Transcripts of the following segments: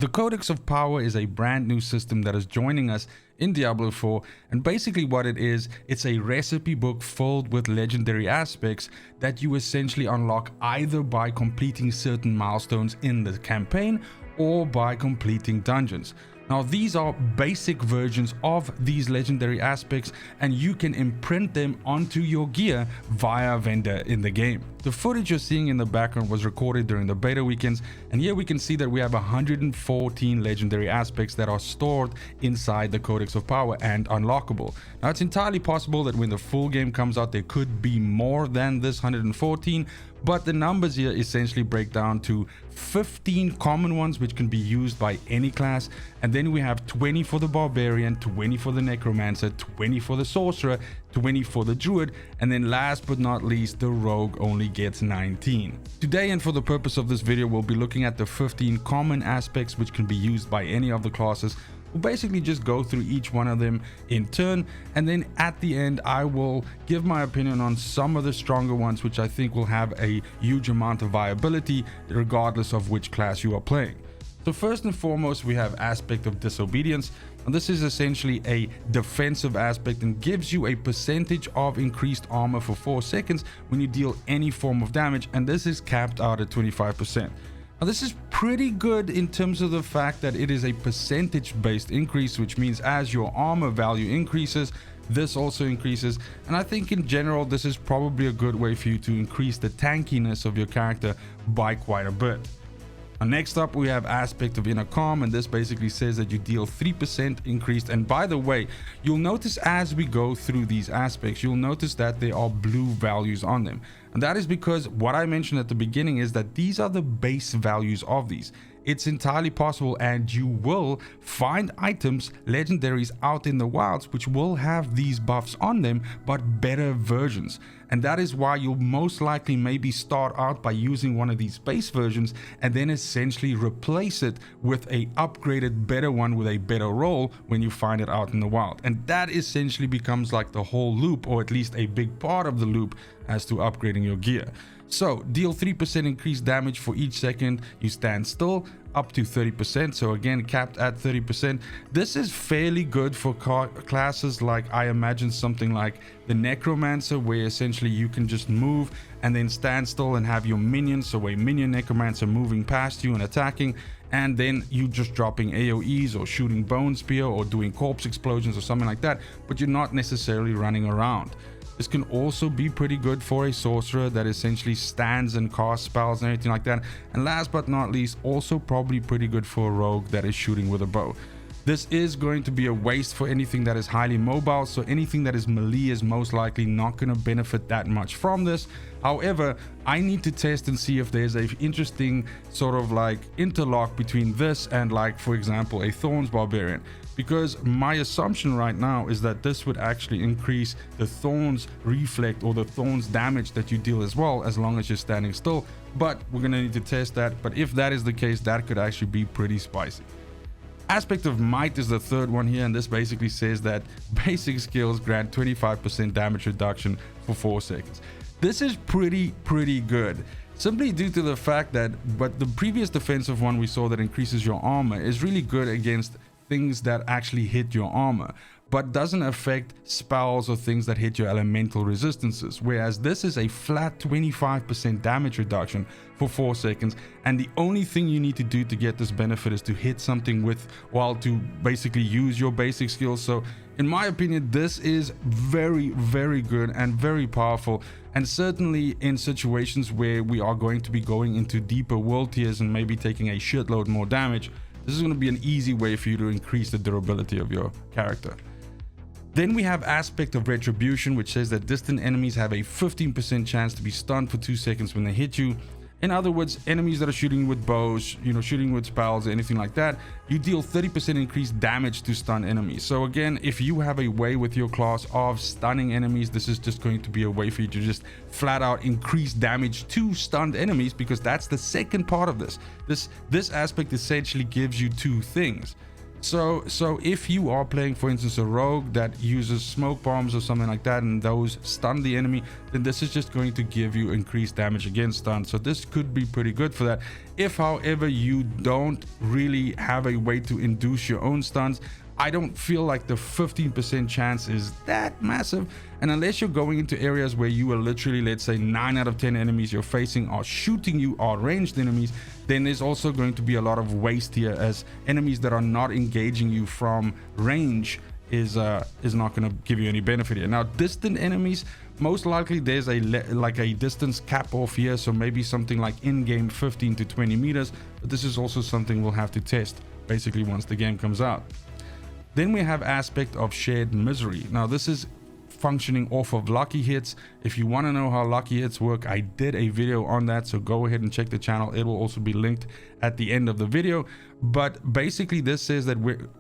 The Codex of Power is a brand new system that is joining us in Diablo 4, and basically what it is, it's a recipe book filled with legendary aspects that you essentially unlock either by completing certain milestones in the campaign or by completing dungeons. Now these are basic versions of these legendary aspects, and you can imprint them onto your gear via a vendor in the game. The footage you're seeing in the background was recorded during the beta weekends, and here we can see that we have 114 legendary aspects that are stored inside the Codex of Power and unlockable. Now it's entirely possible that when the full game comes out there could be more than this 114, but the numbers here essentially break down to 15 common ones which can be used by any class, and then we have 20 for the barbarian, 20 for the necromancer, 20 for the sorcerer, 20 for the druid, and then last but not least the rogue only gets 19. Today, and for the purpose of this video, we'll be looking at the 15 common aspects which can be used by any of the classes. We'll basically just go through each one of them in turn, and then at the end I will give my opinion on some of the stronger ones which I think will have a huge amount of viability regardless of which class you are playing. So first and foremost, we have aspect of disobedience, and this is essentially a defensive aspect and gives you a percentage of increased armor for 4 seconds when you deal any form of damage, and this is capped out at 25%. Now this is pretty good in terms of the fact that it is a percentage based increase, which means as your armor value increases, this also increases, and I think in general this is probably a good way for you to increase the tankiness of your character by quite a bit. Next up, we have aspect of Intercom, and this basically says that you deal 3% increased. And by the way, you'll notice as we go through these aspects, you'll notice that there are blue values on them, and that is because what I mentioned at the beginning is that these are the base values of these. It's entirely possible, and you will find items, legendaries out in the wilds which will have these buffs on them, but better versions. And that is why you'll most likely maybe start out by using one of these base versions and then essentially replace it with a upgraded better one with a better roll when you find it out in the wild. And that essentially becomes like the whole loop, or at least a big part of the loop as to upgrading your gear. So deal 3% increased damage for each second you stand still, up to 30%, so again capped at 30%. This is fairly good for classes like, I imagine, something like the necromancer, where essentially you can just move and then stand still and have your minions, so a minion necromancer moving past you and attacking, and then you just dropping AoEs or shooting bone spear or doing corpse explosions or something like that, but you're not necessarily running around. This can also be pretty good for a sorcerer that essentially stands and casts spells and everything like that. And last but not least, also probably pretty good for a rogue that is shooting with a bow. This is going to be a waste for anything that is highly mobile, so anything that is melee is most likely not going to benefit that much from this. However, I need to test and see if there's an interesting sort of like interlock between this and, like, for example, a Thorns Barbarian, because my assumption right now is that this would actually increase the Thorns reflect or the Thorns damage that you deal as well, as long as you're standing still. But we're going to need to test that, but if that is the case, that could actually be pretty spicy. Aspect of Might is the third one here, and this basically says that basic skills grant 25% damage reduction for 4 seconds. This is pretty good, simply due to the fact that the previous defensive one we saw that increases your armor is really good against things that actually hit your armor, but doesn't affect spells or things that hit your elemental resistances, whereas this is a flat 25% damage reduction for 4 seconds, and the only thing you need to do to get this benefit is to hit something with, well, to basically use your basic skills. So in my opinion, this is very good and very powerful, and certainly in situations where we are going to be going into deeper world tiers and maybe taking a shitload more damage, this is going to be an easy way for you to increase the durability of your character. Then we have aspect of Retribution, which says that distant enemies have a 15% chance to be stunned for 2 seconds when they hit you. In other words, enemies that are shooting with bows, shooting with spells, anything like that, you deal 30% increased damage to stun enemies. So again, if you have a way with your class of stunning enemies, this is just going to be a way for you to just flat out increase damage to stunned enemies, because that's the second part of this. This aspect essentially gives you two things. So if you are playing, for instance, a rogue that uses smoke bombs or something like that, and those stun the enemy, then this is just going to give you increased damage against stun. So this could be pretty good for that. If, however, you don't really have a way to induce your own stuns, I don't feel like the 15% chance is that massive. And unless you're going into areas where you are literally, let's say 9 out of 10 enemies you're facing are shooting you, are ranged enemies, then there's also going to be a lot of waste here, as enemies that are not engaging you from range is not going to give you any benefit here. Now, distant enemies, most likely there's a distance cap off here, so maybe something like in-game 15 to 20 meters, but this is also something we'll have to test basically once the game comes out. Then we have aspect of shared misery. Now this is functioning off of lucky hits. If you want to know how lucky hits work, I did a video on that, so go ahead and check the channel. It will also be linked at the end of the video. But basically this says that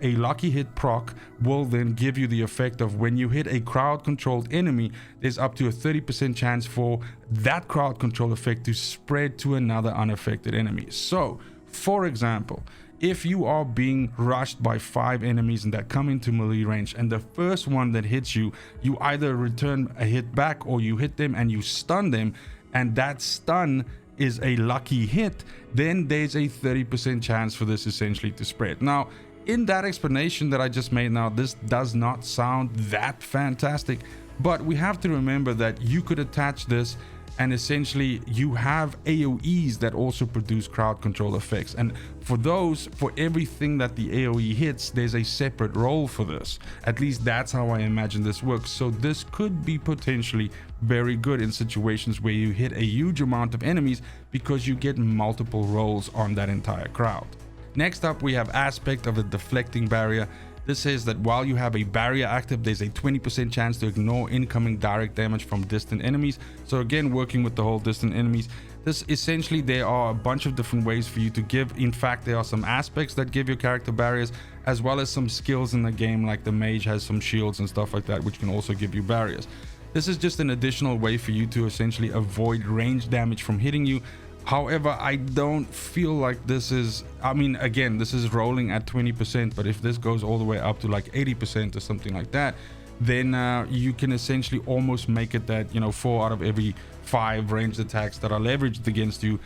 a lucky hit proc will then give you the effect of when you hit a crowd controlled enemy, there's up to a 30% chance for that crowd control effect to spread to another unaffected enemy. So for example, if you are being rushed by 5 enemies and that come into melee range, and the first one that hits you, you either return a hit back or you hit them and you stun them, and that stun is a lucky hit, then there's a 30% chance for this essentially to spread. Now, in that explanation that I just made now, this does not sound that fantastic, but we have to remember that you could attach this and essentially you have AoEs that also produce crowd control effects, and for everything that the AoE hits, there's a separate role for this. At least that's how I imagine this works. So this could be potentially very good in situations where you hit a huge amount of enemies, because you get multiple roles on that entire crowd. Next up, we have aspect of the deflecting barrier. This says that while you have a barrier active, there's a 20% chance to ignore incoming direct damage from distant enemies. So again, working with the whole distant enemies, this essentially, there are a bunch of different ways for you to give. In fact, there are some aspects that give your character barriers, as well as some skills in the game, like the mage has some shields and stuff like that, which can also give you barriers. This is just an additional way for you to essentially avoid range damage from hitting you. However, I don't feel like this is, I mean, again, this is rolling at 20%, but if this goes all the way up to like 80% or something like that, then you can essentially almost make it that, 4 out of every 5 ranged attacks that are leveraged against you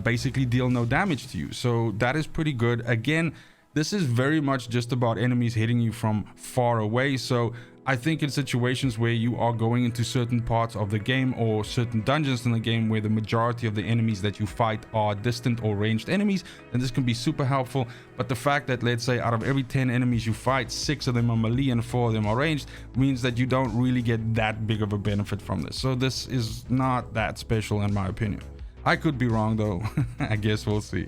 basically deal no damage to you. So that is pretty good. Again, this is very much just about enemies hitting you from far away. So I think in situations where you are going into certain parts of the game or certain dungeons in the game where the majority of the enemies that you fight are distant or ranged enemies, then this can be super helpful. But the fact that, let's say, out of every 10 enemies you fight, 6 of them are melee and 4 of them are ranged, means that you don't really get that big of a benefit from this. So this is not that special in my opinion. I could be wrong though. I guess we'll see.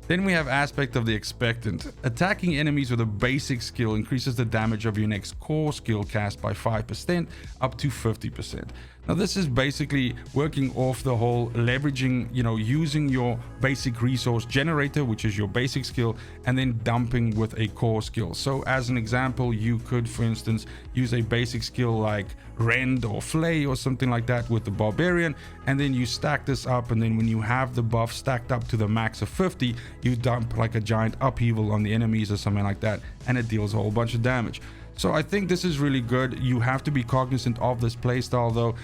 Then we have aspect of the expectant. Attacking enemies with a basic skill increases the damage of your next core skill cast by 5% up to 50%. Now this is basically working off the whole leveraging, using your basic resource generator, which is your basic skill, and then dumping with a core skill. So as an example, you could, for instance, use a basic skill like rend or flay or something like that with the barbarian, and then you stack this up, and then when you have the buff stacked up to the max of 50, you dump like a giant upheaval on the enemies or something like that, and it deals a whole bunch of damage. So I think this is really good. You have to be cognizant of this playstyle though.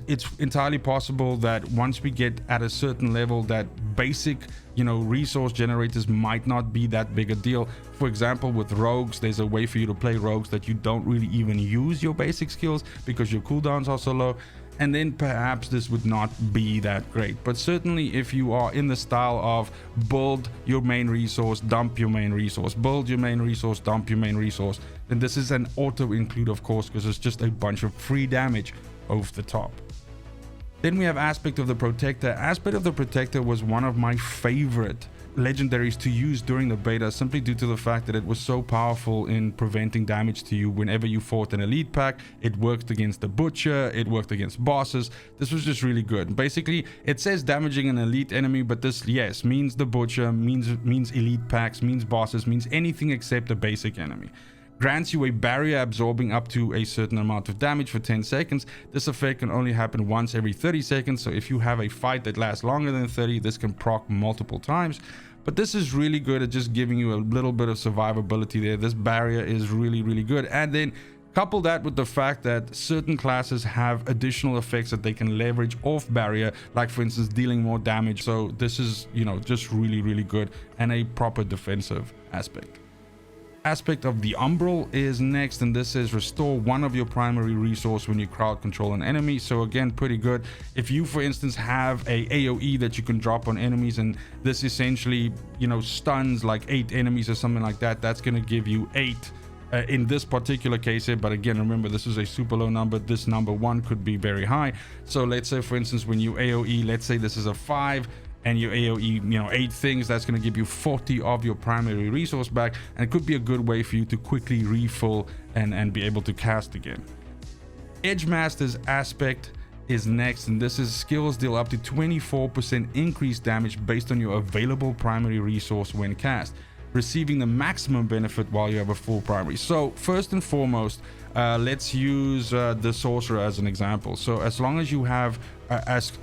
It's entirely possible that once we get at a certain level, that basic resource generators might not be that big a deal. For example, with rogues, there's a way for you to play rogues that you don't really even use your basic skills because your cooldowns are so low, and then perhaps this would not be that great. But certainly if you are in the style of build your main resource, dump your main resource, build your main resource, dump your main resource, then this is an auto include, of course, because it's just a bunch of free damage over the top. Then we have aspect of the protector. Aspect of the protector was one of my favorite legendaries to use during the beta, simply due to the fact that it was so powerful in preventing damage to you whenever you fought an elite pack. It worked against the butcher, it worked against bosses. This was just really good. Basically, it says damaging an elite enemy, but this, yes, means the butcher, means elite packs, means bosses, means anything except a basic enemy. Grants you a barrier absorbing up to a certain amount of damage for 10 seconds. This effect can only happen once every 30 seconds. So if you have a fight that lasts longer than 30, this can proc multiple times. but this is really good at just giving you a little bit of survivability there. This barrier is really good. And then couple that with the fact that certain classes have additional effects that they can leverage off barrier, like for instance dealing more damage. So this is, you know, just really good and a proper defensive aspect. Aspect of the umbral is next, and this is restore one of your primary resource when you crowd control an enemy. So again, pretty good. If you for instance have a AoE that you can drop on enemies, and this essentially, you know, stuns like 8 enemies or something like that, that's going to give you 8 in this particular case here. But again, remember, this is a super low number. This number 1 could be very high. So let's say for instance when you AoE, let's say this is a 5 and you AoE, you know, 8 things, that's going to give you 40 of your primary resource back, and it could be a good way for you to quickly refill and be able to cast again. Edgemaster's aspect is next, and this is skills deal up to 24% increased damage based on your available primary resource when cast, receiving the maximum benefit while you have a full primary. So first and foremost, let's use the sorcerer as an example. So as long as you have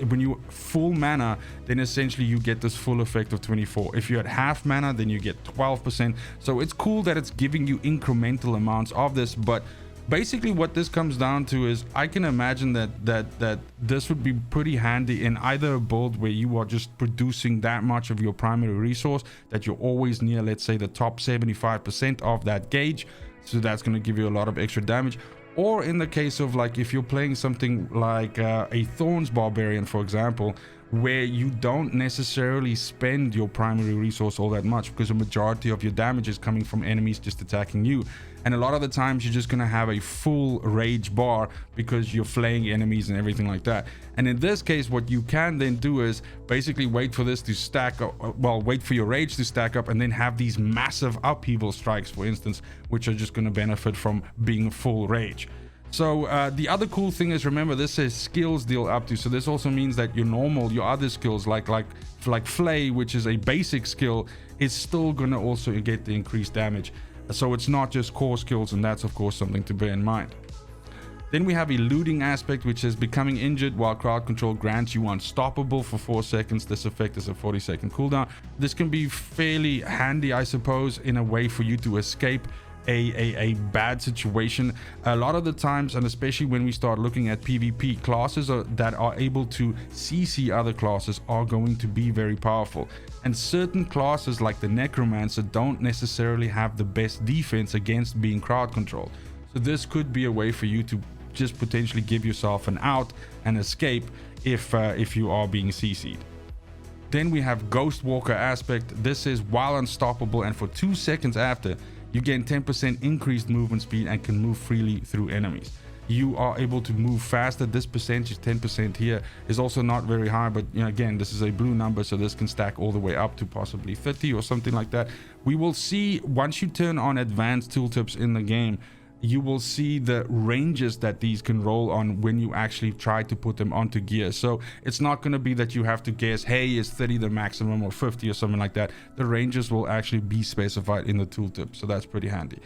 when you full mana, then essentially you get this full effect of 24. If you're at half mana, then you get 12%. So it's cool that it's giving you incremental amounts of this, but basically what this comes down to is I can imagine that this would be pretty handy in either a build where you are just producing that much of your primary resource that you're always near, let's say, the top 75% of that gauge, so that's going to give you a lot of extra damage. Or in the case of like if you're playing something like a Thorns Barbarian, for example, where you don't necessarily spend your primary resource all that much because the majority of your damage is coming from enemies just attacking you, and a lot of the times you're just going to have a full rage bar because you're flaying enemies and everything like that. And in this case, what you can then do is basically wait for this to stack up, well, wait for your rage to stack up, and then have these massive upheaval strikes, for instance, which are just going to benefit from being full rage. So the other cool thing is, remember, this says skills deal up to, so this also means that your other skills like flay, which is a basic skill, is still going to also get the increased damage. So it's not just core skills, and that's of course something to bear in mind. Then we have eluding aspect, which is becoming injured while crowd control grants you unstoppable for 4 seconds. This effect is a 40-second cooldown. This can be fairly handy, I suppose, in a way for you to escape a bad situation. A lot of the times, and especially when we start looking at PvP, classes that are able to CC other classes are going to be very powerful, and certain classes like the Necromancer don't necessarily have the best defense against being crowd controlled. So this could be a way for you to just potentially give yourself an out and escape if you are being CC'd. Then we have Ghost Walker aspect. This is while unstoppable and for 2 seconds after, you gain 10% increased movement speed and can move freely through enemies. You are able to move faster. This percentage, 10% here, is also not very high, but you know, again, this is a blue number, so this can stack all the way up to possibly 50 or something like that. We will see once you turn on advanced tooltips in the game, you will see the ranges that these can roll on when you actually try to put them onto gear. So it's not going to be that you have to guess, hey, is 30 the maximum or 50 or something like that. The ranges will actually be specified in the tooltip, so that's pretty handy.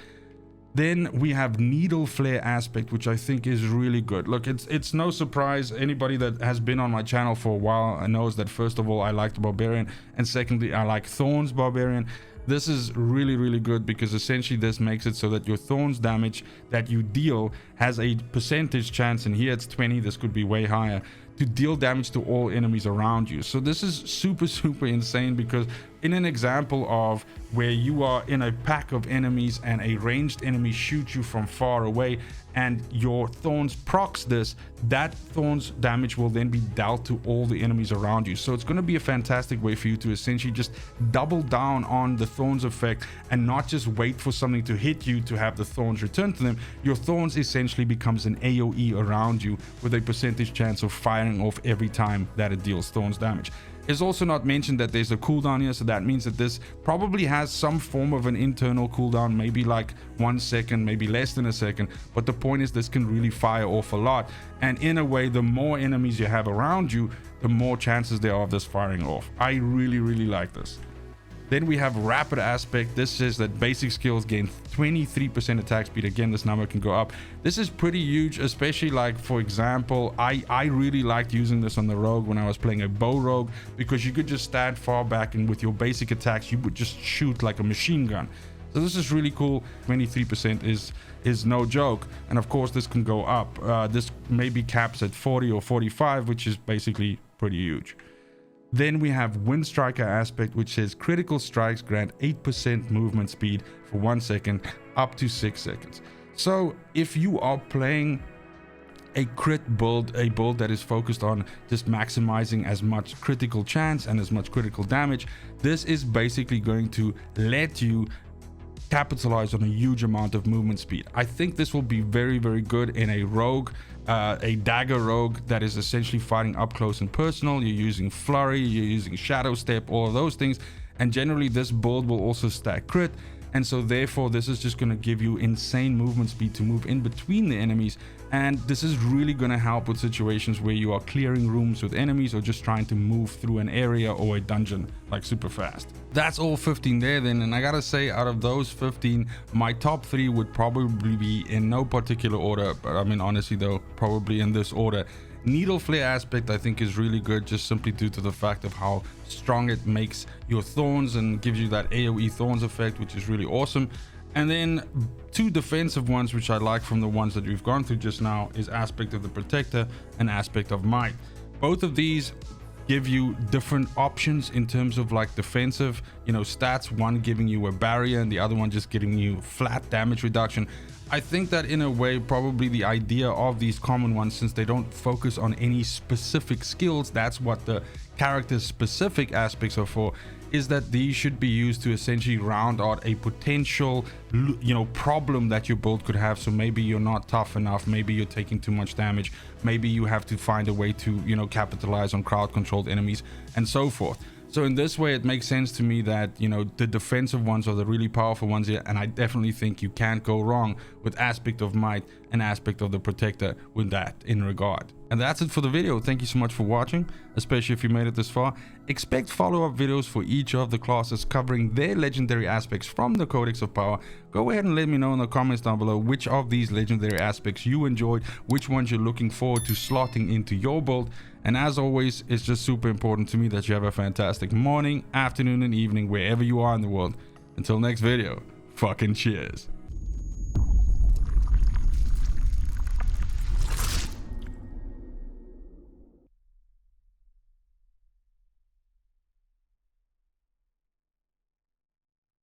Then we have needle flare aspect, which I think is really good. Look, it's no surprise. Anybody that has been on my channel for a while knows that first of all, I like the Barbarian, and secondly, I like Thorns Barbarian. This is really good because essentially this makes it so that your Thorns damage that you deal has a percentage chance, and here it's 20, this could be way higher, to deal damage to all enemies around you. So this is super insane, because in an example of where you are in a pack of enemies and a ranged enemy shoots you from far away and your Thorns procs this, that Thorns damage will then be dealt to all the enemies around you. So it's going to be a fantastic way for you to essentially just double down on the Thorns effect and not just wait for something to hit you to have the Thorns return to them. Your Thorns essentially becomes an AoE around you with a percentage chance of firing off every time that it deals Thorns damage. It's also not mentioned that there's a cooldown here, so that means that this probably has some form of an internal cooldown, maybe like 1 second, maybe less than a second, but the point is this can really fire off a lot, and in a way, the more enemies you have around you, the more chances there are of this firing off. I really like this. Then we have rapid aspect. This says that basic skills gain 23% attack speed. Again, this number can go up. This is pretty huge, especially like, for example, I really liked using this on the rogue when I was playing a bow rogue, because you could just stand far back and with your basic attacks you would just shoot like a machine gun. So this is really cool. 23% is no joke. And of course this can go up. This maybe caps at 40 or 45, which is basically pretty huge. Then we have Wind Striker aspect, which says critical strikes grant 8% movement speed for 1 second up to 6 seconds. So if you are playing a crit build, a build that is focused on just maximizing as much critical chance and as much critical damage, this is basically going to let you capitalize on a huge amount of movement speed. I think this will be very, very good in a rogue, a dagger rogue that is essentially fighting up close and personal. You're using flurry, you're using shadow step, all of those things, and generally this build will also stack crit, and so therefore this is just going to give you insane movement speed to move in between the enemies. And this is really going to help with situations where you are clearing rooms with enemies or just trying to move through an area or a dungeon like super fast. That's all 15 there then, and I gotta say, out of those 15, my top 3 would probably be in no particular order, but I mean honestly though, probably in this order. Needle flare aspect I think is really good, just simply due to the fact of how strong it makes your thorns and gives you that AoE thorns effect, which is really awesome. And then 2 defensive ones which I like from the ones that we've gone through just now is aspect of the protector and aspect of might. Both of these give you different options in terms of like defensive, you know, stats, one giving you a barrier and the other one just giving you flat damage reduction. I think that in a way probably the idea of these common ones, since they don't focus on any specific skills, that's what the character specific aspects are for, is that these should be used to essentially round out a potential, you know, problem that your build could have. So maybe you're not tough enough, maybe you're taking too much damage, maybe you have to find a way to, you know, capitalize on crowd controlled enemies and so forth. So in this way, it makes sense to me that, you know, the defensive ones are the really powerful ones here, and I definitely think you can't go wrong with aspect of might and aspect of the protector with that in regard. And that's it for the video. Thank you so much for watching, especially if you made it this far. Expect follow-up videos for each of the classes covering their legendary aspects from the Codex of Power. Go ahead and let me know in the comments down below which of these legendary aspects you enjoyed, which ones you're looking forward to slotting into your build. And as always, it's just super important to me that you have a fantastic morning, afternoon, and evening wherever you are in the world. Until next video, fucking cheers.